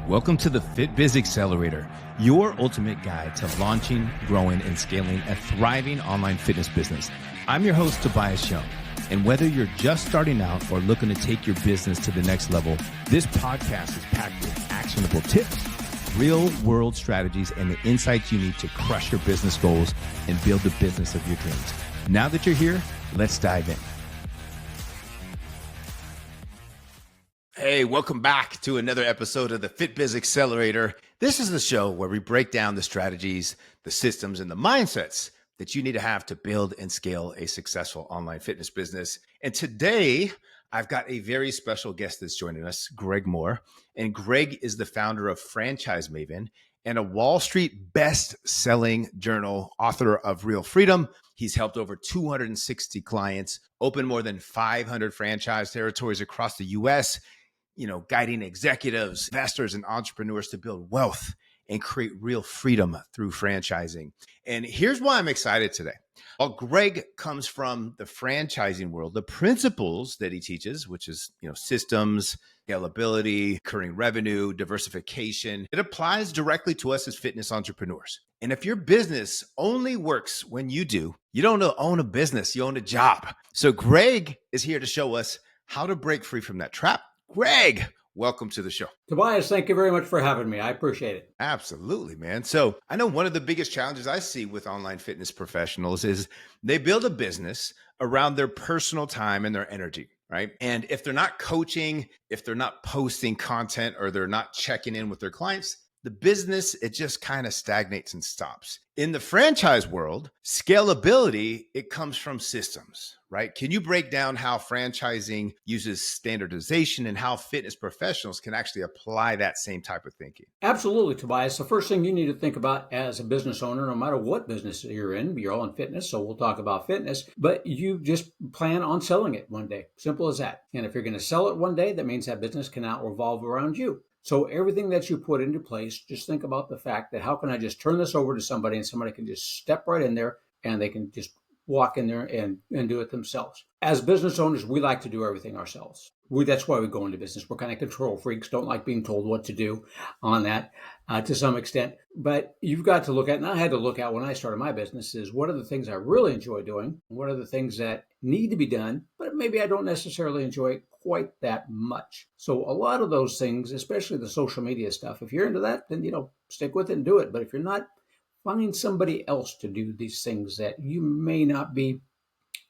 Welcome to the FitBiz Accelerator, your ultimate guide to launching, growing, and scaling a thriving online fitness business. I'm your host, Tobias Young, and whether you're just starting out or looking to take your business to the next level, this podcast is packed with actionable tips, real-world strategies, and the insights you need to crush your business goals and build the business of your dreams. Now that you're here, let's dive in. Hey, welcome back to another episode of the FitBiz Accelerator. This is the show where we break down the strategies, the systems, and the mindsets that you need to have to build and scale a successful online fitness business. And today, I've got a very special guest that's joining us, Greg Mohr. And Greg is the founder of Franchise Maven and a Wall Street best-selling journal, author of Real Freedom. He's helped over 260 clients, open more than 500 franchise territories across the U.S., guiding executives, investors, and entrepreneurs to build wealth and create real freedom through franchising. And here's why I'm excited today. While Greg comes from the franchising world, the principles that he teaches, which is, systems, scalability, recurring revenue, diversification, it applies directly to us as fitness entrepreneurs. And if your business only works when you do, you don't own a business, you own a job. So Greg is here to show us how to break free from that trap. Greg, welcome to the show. Tobias, thank you very much for having me. I appreciate it. Absolutely, man. So I know one of the biggest challenges I see with online fitness professionals is they build a business around their personal time and their energy, right? And if they're not coaching, if they're not posting content, or they're not checking in with their clients, the business, it just kind of stagnates and stops. In the franchise world, scalability, it comes from systems, right? Can you break down how franchising uses standardization and how fitness professionals can actually apply that same type of thinking? Absolutely, Tobias. The first thing you need to think about as a business owner, no matter what business you're in, you're all in fitness, so we'll talk about fitness, but you just plan on selling it one day. Simple as that. And if you're going to sell it one day, that means that business can now revolve around you. So everything that you put into place, just think about the fact that how can I just turn this over to somebody and somebody can just step right in there and they can just walk in there and do it themselves. As business owners, we like to do everything ourselves. That's why we go into business. We're kind of control freaks, don't like being told what to do on that to some extent. But you've got to look at, and I had to look at when I started my business, is what are the things I really enjoy doing? What are the things that need to be done, but maybe I don't necessarily enjoy quite that much. So a lot of those things, especially the social media stuff, if you're into that, then, stick with it and do it. But if you're not, find somebody else to do these things that you may not be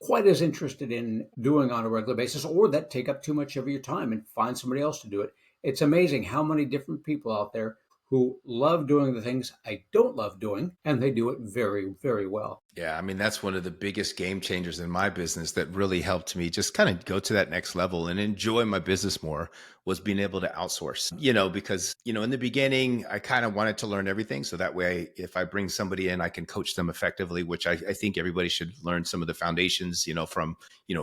quite as interested in doing on a regular basis, or that take up too much of your time, and find somebody else to do it. It's amazing how many different people out there who love doing the things I don't love doing, and they do it very, very well. Yeah, that's one of the biggest game changers in my business that really helped me just kind of go to that next level and enjoy my business more, was being able to outsource, because, in the beginning, I kind of wanted to learn everything. So that way, if I bring somebody in, I can coach them effectively, which I think everybody should learn some of the foundations, from,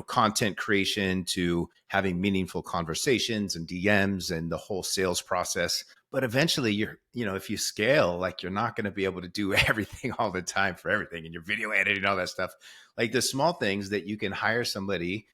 content creation to having meaningful conversations and DMs and the whole sales process. But eventually if you scale, you're not going to be able to do everything all the time for everything, and your video editing, all that stuff, the small things that you can hire somebody,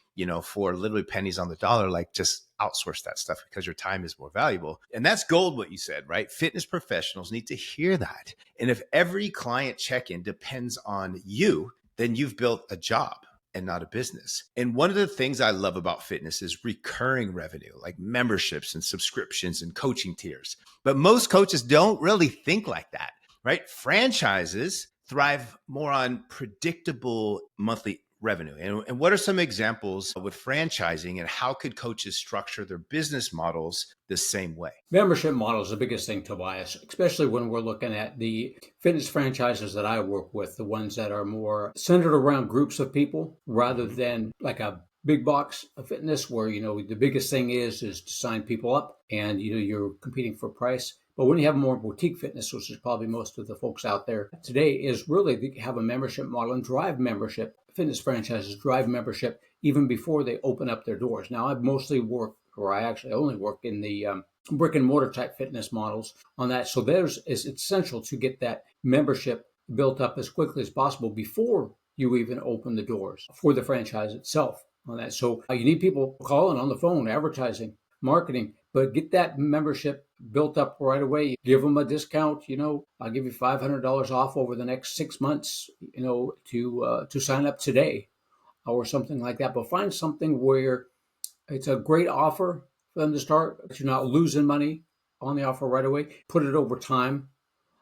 for literally pennies on the dollar, just outsource that stuff because your time is more valuable. And that's gold, what you said, right? Fitness professionals need to hear that. And if every client check-in depends on you, then you've built a job and not a business. And one of the things I love about fitness is recurring revenue, like memberships and subscriptions and coaching tiers. But most coaches don't really think like that, right? Franchises thrive more on predictable monthly revenue. And what are some examples with franchising, and how could coaches structure their business models the same way? Membership model is the biggest thing, Tobias, especially when we're looking at the fitness franchises that I work with, the ones that are more centered around groups of people rather than like a big box of fitness where, the biggest thing is to sign people up and, you're competing for price. But when you have more boutique fitness, which is probably most of the folks out there today, is really to have a membership model and drive membership. Fitness franchises drive membership even before they open up their doors. Now, I've mostly worked, or I actually only work in the brick and mortar type fitness models on that. So it's essential to get that membership built up as quickly as possible before you even open the doors for the franchise itself on that. So you need people calling on the phone, advertising, marketing, but get that membership built up right away. Give them a discount. I'll give you $500 off over the next 6 months, to sign up today or something like that. But find something where it's a great offer for them to start, but you're not losing money on the offer right away. Put it over time,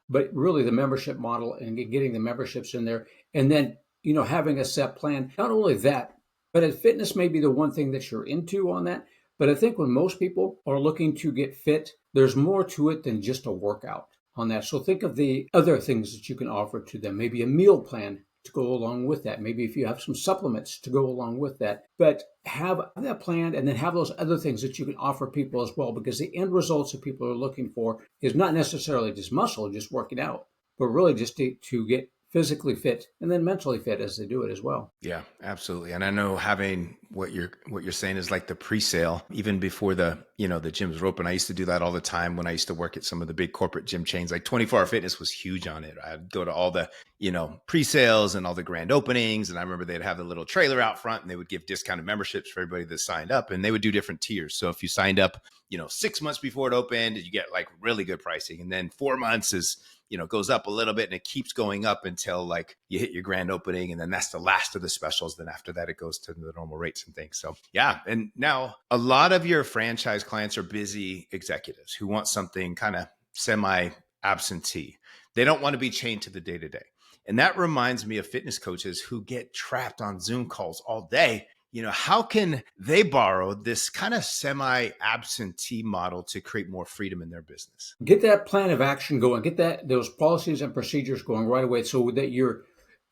but really the membership model and getting the memberships in there, and then having a set plan. Not only that, but fitness may be the one thing that you're into on that. But I think when most people are looking to get fit, there's more to it than just a workout on that. So think of the other things that you can offer to them. Maybe a meal plan to go along with that. Maybe if you have some supplements to go along with that. But have that planned, and then have those other things that you can offer people as well, because the end results that people are looking for is not necessarily just muscle, just working out, but really just to get physically fit and then mentally fit as they do it as well. Yeah, absolutely. And I know having what you're saying is like the pre-sale, even before the gyms were open. I used to do that all the time when I used to work at some of the big corporate gym chains. Like 24-Hour Fitness was huge on it. I'd go to all the, pre-sales and all the grand openings. And I remember they'd have the little trailer out front, and they would give discounted memberships for everybody that signed up, and they would do different tiers. So if you signed up, 6 months before it opened, you get like really good pricing. And then 4 months is, goes up a little bit, and it keeps going up until like you hit your grand opening. And then that's the last of the specials. Then after that, it goes to the normal rates and things. So yeah. And now a lot of your franchise clients are busy executives who want something kind of semi-absentee. They don't want to be chained to the day-to-day. And that reminds me of fitness coaches who get trapped on Zoom calls all day. How can they borrow this kind of semi-absentee model to create more freedom in their business? Get that plan of action going. Get those policies and procedures going right away, so that you're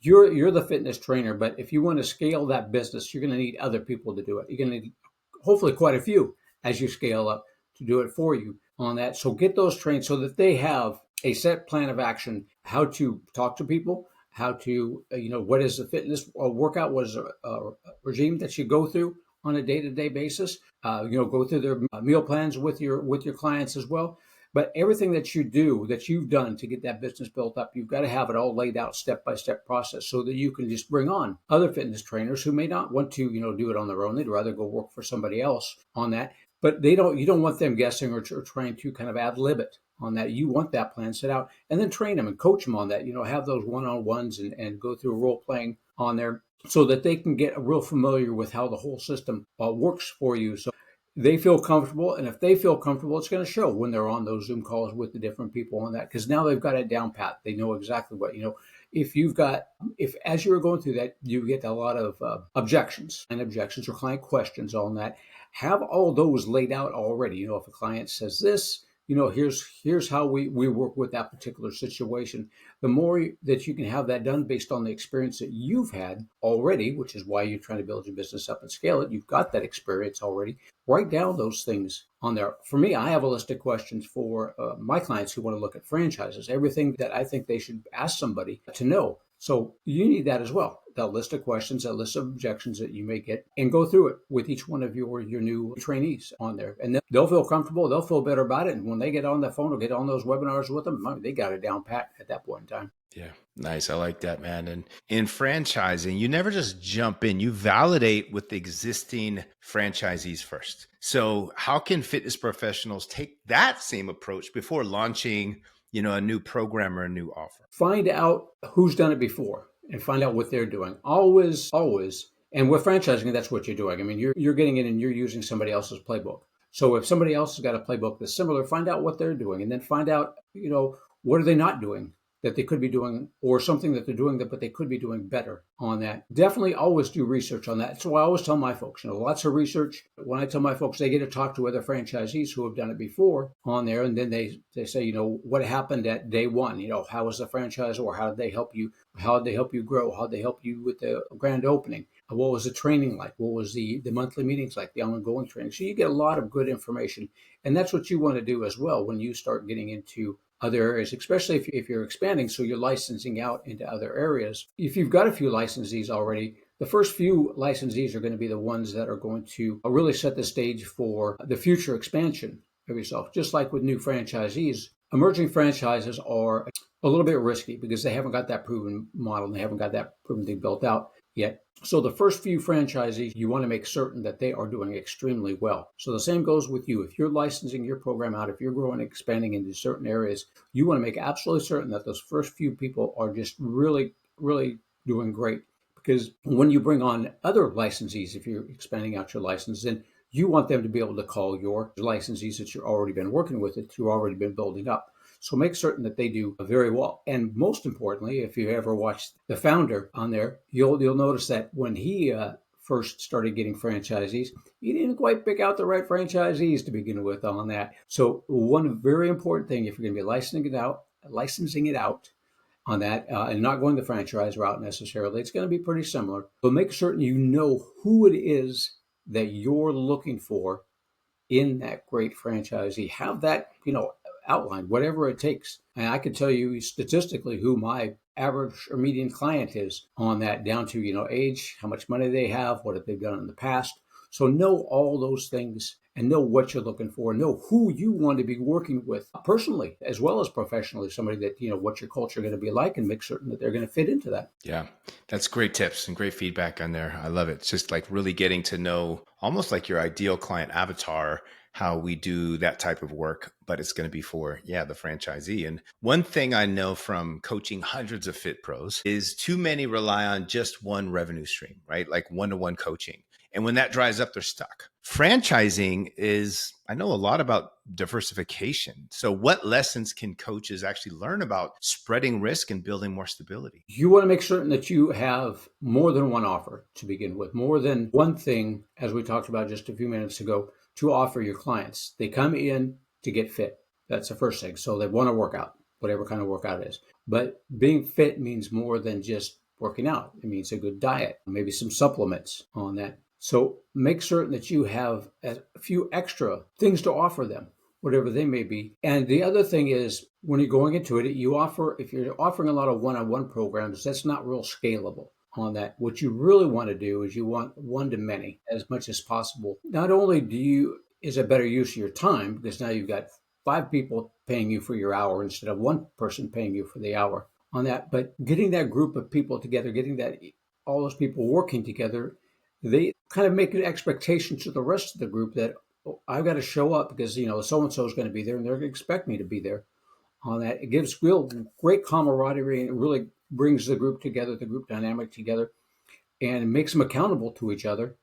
the fitness trainer. But if you want to scale that business, you're going to need other people to do it. You're going to need hopefully quite a few as you scale up to do it for you on that. So get those trained so that they have a set plan of action, how to talk to people, how to, what is the fitness workout, what is a regime that you go through on a day-to-day basis, go through their meal plans with your clients as well. But everything that you do, that you've done to get that business built up, you've got to have it all laid out step-by-step process, so that you can just bring on other fitness trainers who may not want to, do it on their own. They'd rather go work for somebody else on that. But you don't want them guessing or trying to kind of ad lib it on that. You want that plan set out, and then train them and coach them on that. Have those one-on-ones and go through role playing on there, so that they can get real familiar with how the whole system works for you. So they feel comfortable. And if they feel comfortable, it's going to show when they're on those Zoom calls with the different people on that, because now they've got it down pat. They know exactly what, if as you're going through that, you get a lot of objections or client questions on that. Have all those laid out already. If a client says this, here's how we work with that particular situation. The more that you can have that done based on the experience that you've had already, which is why you're trying to build your business up and scale it. You've got that experience already. Write down those things on there. For me, I have a list of questions for my clients who want to look at franchises, everything that I think they should ask somebody to know. So you need that as well, that list of questions, that list of objections that you may get, and go through it with each one of your new trainees on there. And they'll feel comfortable, they'll feel better about it. And when they get on the phone or get on those webinars with them, they got it down pat at that point in time. Yeah, nice. I like that, man. And in franchising, you never just jump in. You validate with the existing franchisees first. So how can fitness professionals take that same approach before launching a new program or a new offer? Find out who's done it before and find out what they're doing. Always. And with franchising, that's what you're doing. I mean, you're getting in and you're using somebody else's playbook. So if somebody else has got a playbook that's similar, find out what they're doing, and then find out, what are they not doing that they could be doing, or something that they're doing but they could be doing better on that. Definitely always do research on that. So I always tell my folks, lots of research. When I tell my folks, they get to talk to other franchisees who have done it before on there. And then they say, what happened at day one? How was the franchise, or how did they help you? How did they help you grow? How did they help you with the grand opening? What was the training like? What was the monthly meetings like, the ongoing training? So you get a lot of good information. And that's what you want to do as well when you start getting into other areas, especially if you're expanding, so you're licensing out into other areas. If you've got a few licensees already, the first few licensees are going to be the ones that are going to really set the stage for the future expansion of yourself. Just like with new franchisees, emerging franchises are a little bit risky because they haven't got that proven model and they haven't got that proven thing built out. yet. So the first few franchisees, you want to make certain that they are doing extremely well. So the same goes with you. If you're licensing your program out, if you're growing, expanding into certain areas, you want to make absolutely certain that those first few people are just really, really doing great. Because when you bring on other licensees, if you're expanding out your license, then you want them to be able to call your licensees that you've already been working with, that you've already been building up. So make certain that they do very well. And most importantly, if you ever watched the founder on there, you'll notice that when he first started getting franchisees, he didn't quite pick out the right franchisees to begin with on that. So one very important thing, if you're going to be licensing it out on that, and not going the franchise route necessarily, it's going to be pretty similar. But make certain you know who it is that you're looking for in that great franchisee. Have that, outlined, whatever it takes. And I can tell you statistically who my average or median client is on that, down to, age, how much money they have, what have they done in the past. So know all those things and know what you're looking for, know who you want to be working with personally as well as professionally, somebody that, what your culture is going to be like, and make certain that they're going to fit into that. Yeah, that's great tips and great feedback on there. I love it. It's just like really getting to know almost like your ideal client avatar, how we do that type of work, but it's going to be for, the franchisee. And one thing I know from coaching hundreds of fit pros is too many rely on just one revenue stream, right? Like one-to-one coaching. And when that dries up, they're stuck. Franchising is, I know a lot about diversification. So what lessons can coaches actually learn about spreading risk and building more stability? You want to make certain that you have more than one offer to begin with, more than one thing, as we talked about just a few minutes ago, to offer your clients. They come in to get fit. That's the first thing. So they want to work out, whatever kind of workout it is. But being fit means more than just working out. It means a good diet, maybe some supplements on that. So make certain that you have a few extra things to offer them, whatever they may be. And the other thing is, when you're going into it, if you're offering a lot of one-on-one programs, that's not real scalable on that. What you really want to do is you want one-to-many as much as possible. Not only is a better use of your time, because now you've got 5 people paying you for your hour instead of 1 person paying you for the hour on that, but getting that group of people together, getting all those people working together, they kind of make an expectation to the rest of the group that, I've got to show up because, so-and-so is going to be there and they're going to expect me to be there on that. It gives great camaraderie, and it really brings the group together, the group dynamic together, and it makes them accountable to each other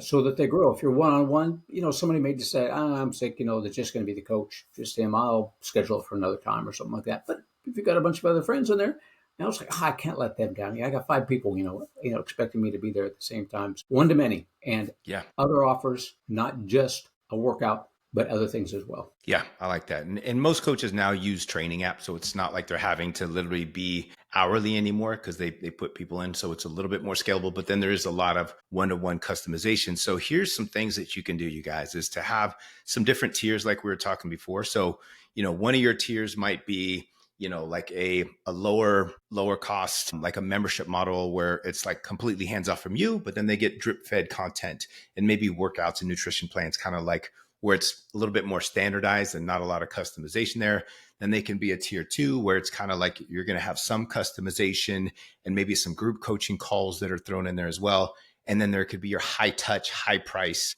so that they grow. If you're one-on-one, somebody may just say, I'm sick, they're just going to be the coach. Just him, I'll schedule it for another time or something like that. But if you've got a bunch of other friends in there, now it's like, I can't let them down. I got 5 people, expecting me to be there at the same time. One-to-many, and other offers, not just a workout, but other things as well. Yeah, I like that. And most coaches now use training apps. So it's not like they're having to literally be hourly anymore, because they put people in. So it's a little bit more scalable, but then there is a lot of one-to-one customization. So here's some things that you can do, you guys, is to have some different tiers like we were talking before. So, one of your tiers might be, like a lower cost, like a membership model where it's like completely hands off from you, but then they get drip fed content and maybe workouts and nutrition plans, kind of like where it's a little bit more standardized and not a lot of customization there. Then they can be a tier 2 where it's kind of like you're going to have some customization and maybe some group coaching calls that are thrown in there as well. And then there could be your high touch, high price,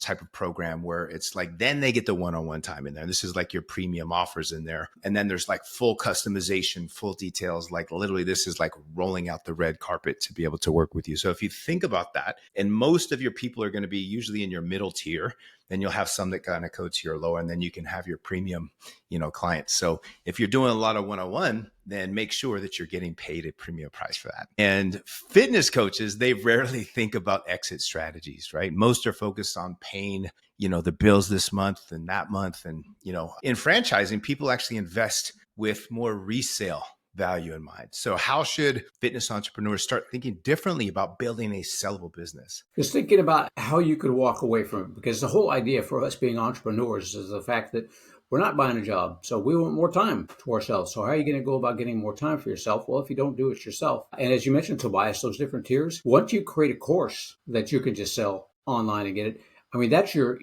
type of program where it's like, then they get the one-on-one time in there. This is like your premium offers in there. And then there's like full customization, full details. Like literally this is like rolling out the red carpet to be able to work with you. So if you think about that, and most of your people are going to be usually in your middle tier, then you'll have some that kind of go to your lower, and then you can have your premium, clients. So if you're doing a lot of one-on-one, then make sure that you're getting paid a premium price for that. And fitness coaches, they rarely think about exit strategies, right? Most are focused on paying, the bills this month and that month. And, in franchising, people actually invest with more resale value in mind. So how should fitness entrepreneurs start thinking differently about building a sellable business? Just thinking about how you could walk away from it, because the whole idea for us being entrepreneurs is the fact that we're not buying a job. So we want more time to ourselves. So how are you going to go about getting more time for yourself? Well, if you don't do it yourself. And as you mentioned, Tobias, those different tiers, once you create a course that you can just sell online and get it, I mean, that's your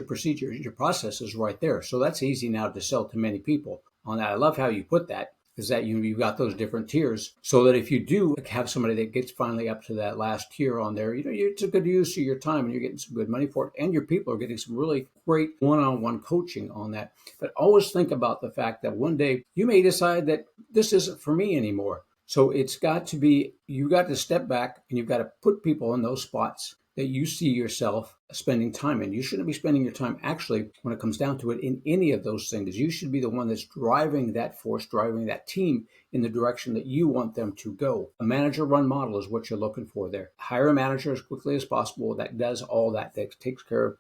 procedure. Your process is right there. So that's easy now to sell to many people on that. I love how you put that. is that you've got those different tiers, so that if you do have somebody that gets finally up to that last tier on there, it's a good use of your time and you're getting some good money for it. And your people are getting some really great one-on-one coaching on that. But always think about the fact that one day you may decide that this isn't for me anymore. So it's got to be, you've got to step back and you've got to put people in those spots that you see yourself spending time in. You shouldn't be spending your time, actually, when it comes down to it, in any of those things. You should be the one that's driving that force, driving that team in the direction that you want them to go. A manager-run model is what you're looking for there. Hire a manager as quickly as possible that does all that takes care of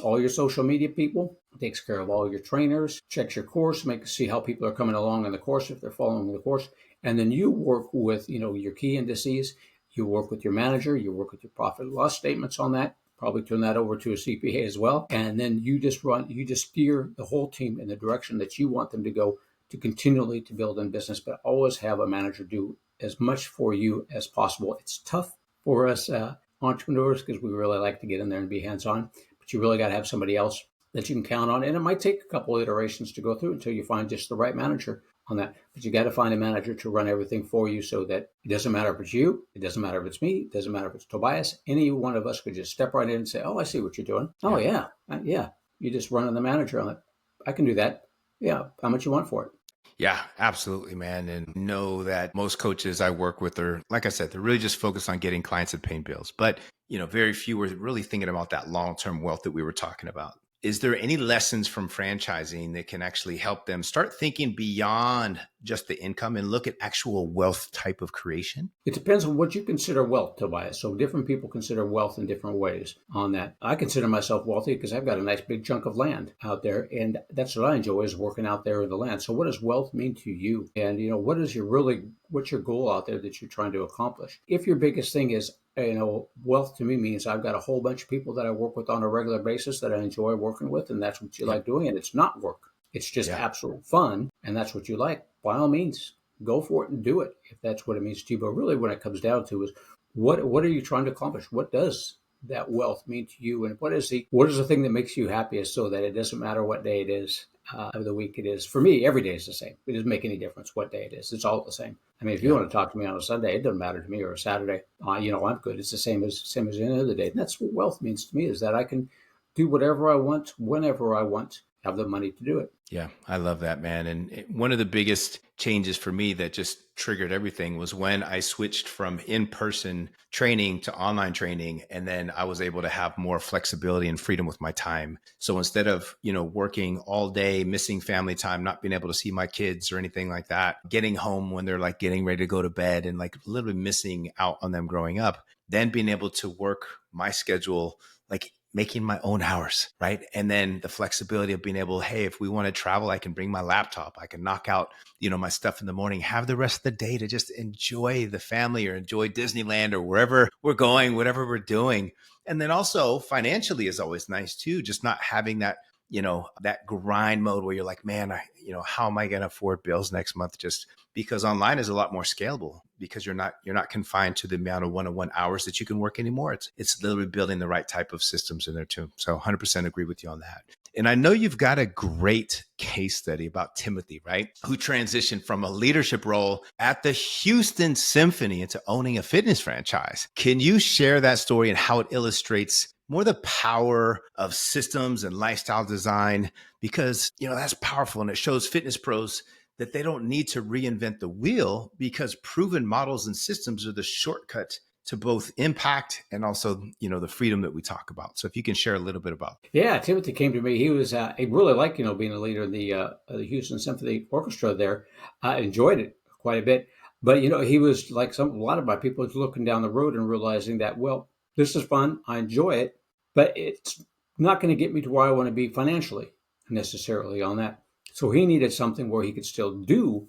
all your social media people, takes care of all your trainers, checks your course, see how people are coming along in the course, if they're following the course. And then you work with, your key indices. You work with your manager, you work with your profit and loss statements on that, probably turn that over to a CPA as well. And then you just steer the whole team in the direction that you want them to go to continually to build in business, but always have a manager do as much for you as possible. It's tough for us entrepreneurs because we really like to get in there and be hands-on, but you really got to have somebody else that you can count on. And it might take a couple of iterations to go through until you find just the right manager on that. But you got to find a manager to run everything for you so that it doesn't matter if it's you, it doesn't matter if it's me, it doesn't matter if it's Tobias. Any one of us could just step right in and say, oh, I see what you're doing. Oh, yeah. You're just running the manager on it. I can do that. Yeah. How much you want for it? Yeah, absolutely, man. And know that most coaches I work with are, like I said, they're really just focused on getting clients and paying bills. But, very few are really thinking about that long-term wealth that we were talking about. Is there any lessons from franchising that can actually help them start thinking beyond just the income and look at actual wealth type of creation? It depends on what you consider wealth, Tobias. So different people consider wealth in different ways on that. I consider myself wealthy because I've got a nice big chunk of land out there. And that's what I enjoy, is working out there in the land. So what does wealth mean to you? And, what's your goal out there that you're trying to accomplish? If your biggest thing is, wealth to me means I've got a whole bunch of people that I work with on a regular basis that I enjoy working with, and that's what you like doing. And it's not work. It's just absolute fun. And that's what you like. By all means, go for it and do it if that's what it means to you. But really what it comes down to is what are you trying to accomplish? What does that wealth mean to you? And what is the thing that makes you happiest, so that it doesn't matter what day it is of the week it is? For me, every day is the same. It doesn't make any difference what day it is. It's all the same. I mean, if you want to talk to me on a Sunday, it doesn't matter to me, or a Saturday. I'm good. It's the same as any other day. And that's what wealth means to me, is that I can do whatever I want, whenever I want, have the money to do it. Yeah, I love that, man. And one of the biggest changes for me that just triggered everything was when I switched from in-person training to online training. And then I was able to have more flexibility and freedom with my time. So instead of, working all day, missing family time, not being able to see my kids or anything like that, getting home when they're like getting ready to go to bed and like literally missing out on them growing up, then being able to work my schedule, like making my own hours, right? And then the flexibility of being able, hey, if we want to travel, I can bring my laptop. I can knock out, my stuff in the morning, have the rest of the day to just enjoy the family or enjoy Disneyland or wherever we're going, whatever we're doing. And then also financially is always nice too, just not having that, that grind mode where you're like, man, how am I going to afford bills next month? Just because online is a lot more scalable, because you're not confined to the amount of one-on-one hours that you can work anymore. It's literally building the right type of systems in there too. So 100% agree with you on that. And I know you've got a great case study about Timothy, right? Who transitioned from a leadership role at the Houston Symphony into owning a fitness franchise. Can you share that story and how it illustrates more the power of systems and lifestyle design? Because, that's powerful, and it shows fitness pros that they don't need to reinvent the wheel, because proven models and systems are the shortcut to both impact and also, the freedom that we talk about. So if you can share a little bit about. Yeah, Timothy came to me. He was, he really liked, being a leader in the Houston Symphony Orchestra there. I enjoyed it quite a bit. But, he was like a lot of my people, looking down the road and realizing that, well, this is fun. I enjoy it, but it's not going to get me to where I want to be financially necessarily on that. So he needed something where he could still do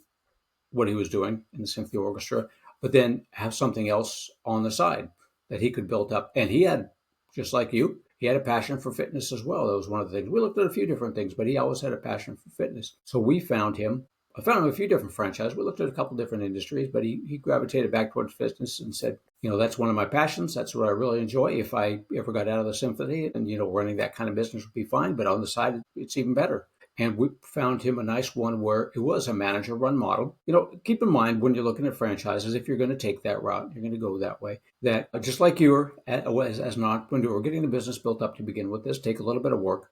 what he was doing in the symphony orchestra, but then have something else on the side that he could build up. And he had, just like you, he had a passion for fitness as well. That was one of the things. We looked at a few different things, but he always had a passion for fitness. So we found him. I found him a few different franchises. We looked at a couple different industries, but he gravitated back towards fitness and said, that's one of my passions. That's what I really enjoy. If I ever got out of the symphony and, running that kind of business would be fine. But on the side, it's even better. And we found him a nice one where it was a manager run model. Keep in mind when you're looking at franchises, if you're going to take that route, you're going to go that way, that just like you were as an entrepreneur, getting the business built up to begin with, this take a little bit of work.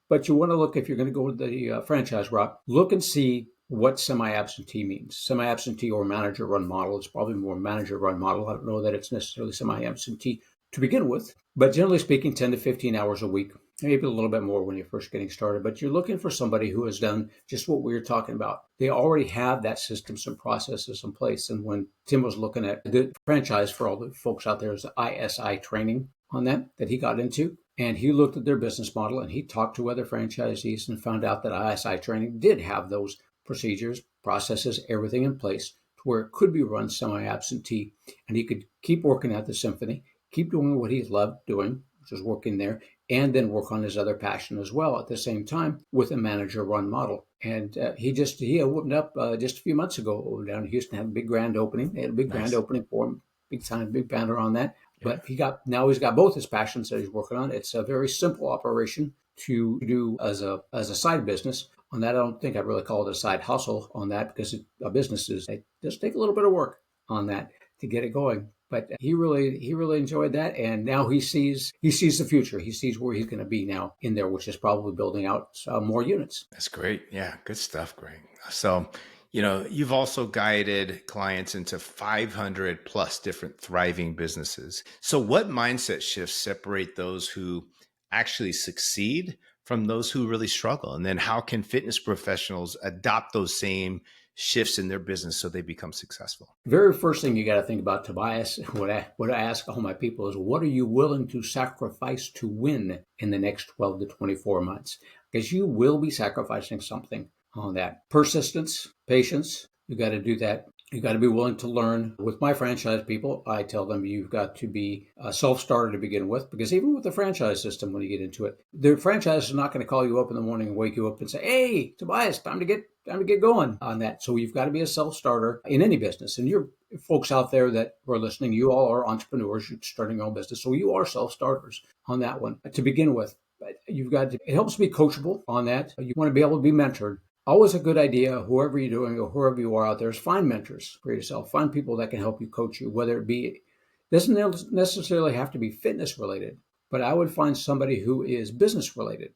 But you want to look, if you're going to go the franchise route, look and see what semi-absentee means. Semi-absentee or manager run model is probably more manager run model. I don't know that it's necessarily semi-absentee to begin with, but generally speaking, 10 to 15 hours a week, maybe a little bit more when you're first getting started. But you're looking for somebody who has done just what we were talking about. They already have that systems and processes in place. And when Tim was looking at the franchise, for all the folks out there, is the ISI training on that he got into. And he looked at their business model and he talked to other franchisees and found out that ISI training did have those procedures, processes, everything in place to where it could be run semi-absentee. And he could keep working at the symphony, keep doing what he loved doing, which was working there, and then work on his other passion as well at the same time with a manager run model. And he opened up just a few months ago over down in Houston, had a big grand opening. They had a big grand opening for him, big banner on that. Yeah. But he's got both his passions that he's working on. It's a very simple operation to do as a side business. On that, I don't think I'd really call it a side hustle on that, because a business it just take a little bit of work on that to get it going. But he really enjoyed that, and now he sees the future. He sees where he's going to be now in there, which is probably building out more units. That's great. Yeah, good stuff, Greg. So, you've also guided clients into 500 plus different thriving businesses. So what mindset shifts separate those who actually succeed from those who really struggle? And then how can fitness professionals adopt those same shifts in their business so they become successful? Very first thing you got to think about, Tobias, what I ask all my people is, what are you willing to sacrifice to win in the next 12 to 24 months? Because you will be sacrificing something on that. Persistence, patience, you got to do that. You got to be willing to learn. With my franchise people, I tell them you've got to be a self-starter to begin with, because even with the franchise system, when you get into it, the franchise is not going to call you up in the morning and wake you up and say, "Hey, Tobias, time to get going on that." So you've got to be a self-starter in any business. And you're folks out there that are listening, you all are entrepreneurs, you're starting your own business. So you are self-starters on that one to begin with. But it helps be coachable on that. You want to be able to be mentored. Always a good idea, whoever you're doing or whoever you are out there, is find mentors for yourself. Find people that can help you, coach you, whether it be, doesn't necessarily have to be fitness related, but I would find somebody who is business related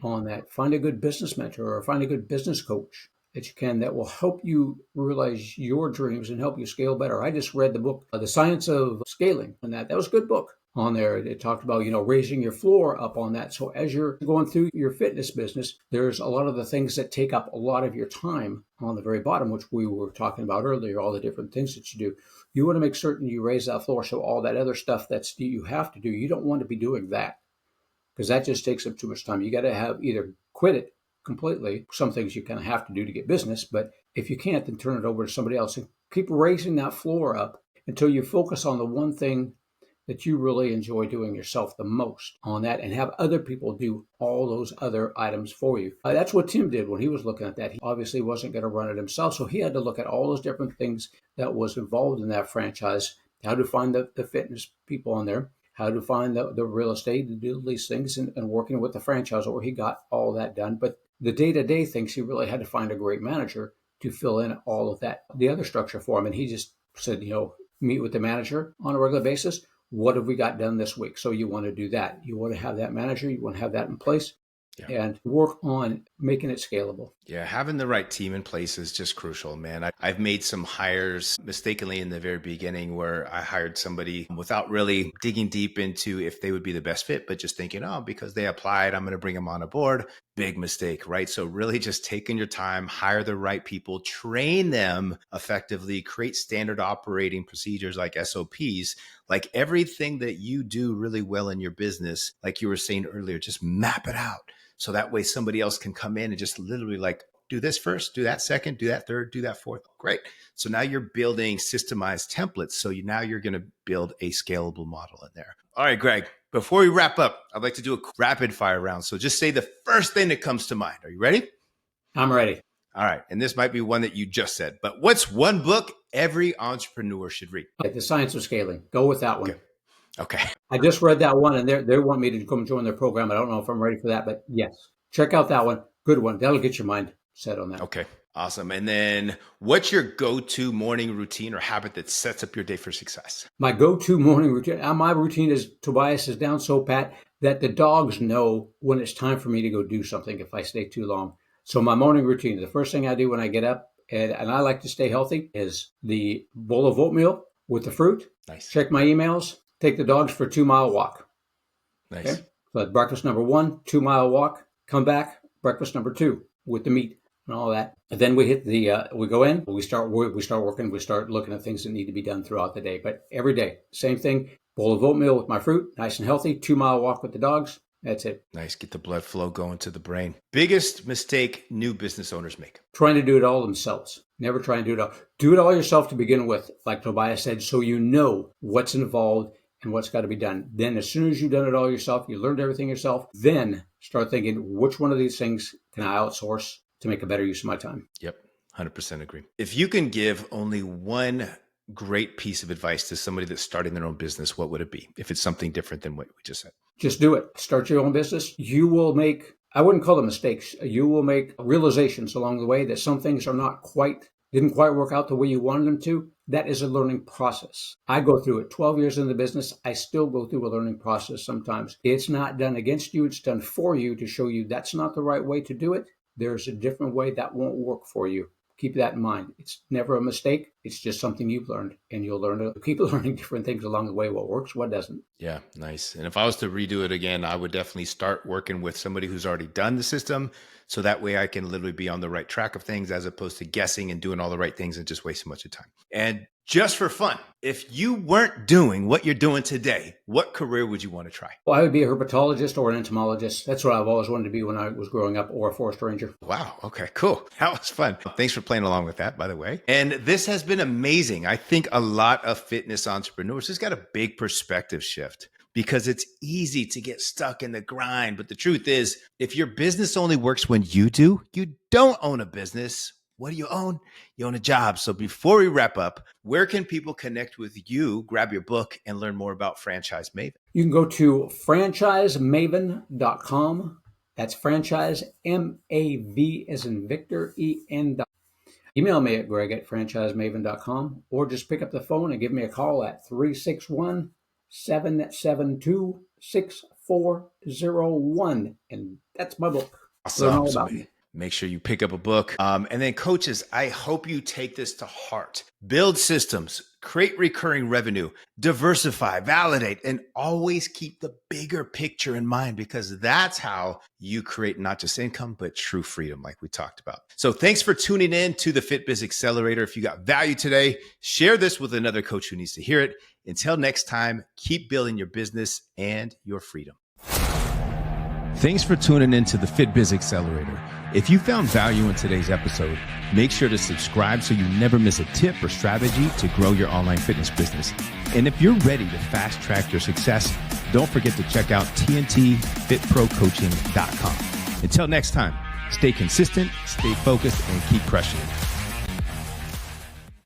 on that. Find a good business mentor or find a good business coach that will help you realize your dreams and help you scale better. I just read the book, The Science of Scaling, and that was a good book. On there, it talked about, raising your floor up on that. So as you're going through your fitness business, there's a lot of the things that take up a lot of your time on the very bottom, which we were talking about earlier, all the different things that you do. You want to make certain you raise that floor. So all that other stuff you have to do, you don't want to be doing that, because that just takes up too much time. You got to have either quit it completely. Some things you kind of have to do to get business, but if you can't, then turn it over to somebody else and keep raising that floor up until you focus on the one thing that you really enjoy doing yourself the most on that, and have other people do all those other items for you. That's what Tim did when he was looking at that. He obviously wasn't going to run it himself, so he had to look at all those different things that was involved in that franchise, how to find the fitness people on there, how to find the real estate, to do these things, and working with the franchisor. He got all that done. But the day-to-day things, he really had to find a great manager to fill in all of that, the other structure for him. And he just said, meet with the manager on a regular basis. What have we got done this week? So you want to do that. You want to have that manager. You want to have that in place. And work on making it scalable. Yeah, having the right team in place is just crucial, man. I've made some hires mistakenly in the very beginning where I hired somebody without really digging deep into if they would be the best fit, but just thinking, because they applied, I'm going to bring them on a board. Big mistake, right? So really just taking your time, hire the right people, train them effectively, create standard operating procedures like SOPs, like everything that you do really well in your business, like you were saying earlier, just map it out. So that way somebody else can come in and just literally do this first, do that second, do that third, do that fourth. Great. So now you're building systemized templates. So now you're going to build a scalable model in there. All right, Greg, before we wrap up, I'd like to do a rapid fire round. So just say the first thing that comes to mind. Are you ready? I'm ready. All right. And this might be one that you just said, but what's one book every entrepreneur should read? The Science of Scaling. Go with that one. Okay. I just read that one, and they want me to come join their program. I don't know if I'm ready for that, but yes, check out that one. Good one. That'll get your mind set on that. Okay. Awesome. And then what's your go-to morning routine or habit that sets up your day for success? My go-to morning routine, my routine is, Tobias is down so pat that the dogs know when it's time for me to go do something if I stay too long. So my morning routine, the first thing I do when I get up, and I like to stay healthy, is the bowl of oatmeal with the fruit. Nice. Check my emails, take the dogs for a 2-mile walk. Nice. Okay? So that's breakfast number 1, 2-mile walk, come back, breakfast number 2 with the meat and all that. And then we hit we go in, we start working, we start looking at things that need to be done throughout the day. But every day, same thing, bowl of oatmeal with my fruit, nice and healthy, 2-mile walk with the dogs. That's it. Nice. Get the blood flow going to the brain. Biggest mistake new business owners make? Trying to do it all themselves. Never try and do it all. Do it all yourself to begin with, like Tobias said, so you know what's involved and what's got to be done. Then as soon as you've done it all yourself, you learned everything yourself, then start thinking, which one of these things can I outsource to make a better use of my time? Yep. 100% agree. If you can give only one great piece of advice to somebody that's starting their own business, what would it be? If it's something different than what we just said. Just do it. Start your own business. You will make, I wouldn't call them mistakes. You will make realizations along the way that some things didn't quite work out the way you wanted them to. That is a learning process. I go through it. 12 years in the business, I still go through a learning process sometimes. It's not done against you. It's done for you to show you that's not the right way to do it. There's a different way that won't work for you. Keep that in mind. It's never a mistake. It's just something you've learned, and you'll learn to keep learning different things along the way. What works, what doesn't. Yeah, nice. And if I was to redo it again, I would definitely start working with somebody who's already done the system. So that way I can literally be on the right track of things as opposed to guessing and doing all the right things and just wasting much of time. And just for fun, if you weren't doing what you're doing today, what career would you want to try? Well, I would be a herpetologist or an entomologist. That's what I've always wanted to be when I was growing up, or a forest ranger. Wow. Okay, cool. That was fun. Thanks for playing along with that, by the way. And this has been amazing. I think a lot of fitness entrepreneurs just got a big perspective shift, because it's easy to get stuck in the grind. But the truth is, if your business only works when you do, you don't own a business. What do you own? You own a job. So before we wrap up, where can people connect with you, grab your book, and learn more about Franchise Maven? You can go to franchisemaven.com. That's franchise, M-A-V as in Victor, E-N. Email me at greg@franchisemaven.com, or just pick up the phone and give me a call at 361-772-6401. And that's my book. Awesome. Make sure you pick up a book. And then coaches, I hope you take this to heart. Build systems, create recurring revenue, diversify, validate, and always keep the bigger picture in mind, because that's how you create not just income, but true freedom, like we talked about. So thanks for tuning in to the FitBiz Accelerator. If you got value today, share this with another coach who needs to hear it. Until next time, keep building your business and your freedom. Thanks for tuning in to the FitBiz Accelerator. If you found value in today's episode, make sure to subscribe so you never miss a tip or strategy to grow your online fitness business. And if you're ready to fast track your success, don't forget to check out tntfitprocoaching.com. Until next time, stay consistent, stay focused, and keep crushing it.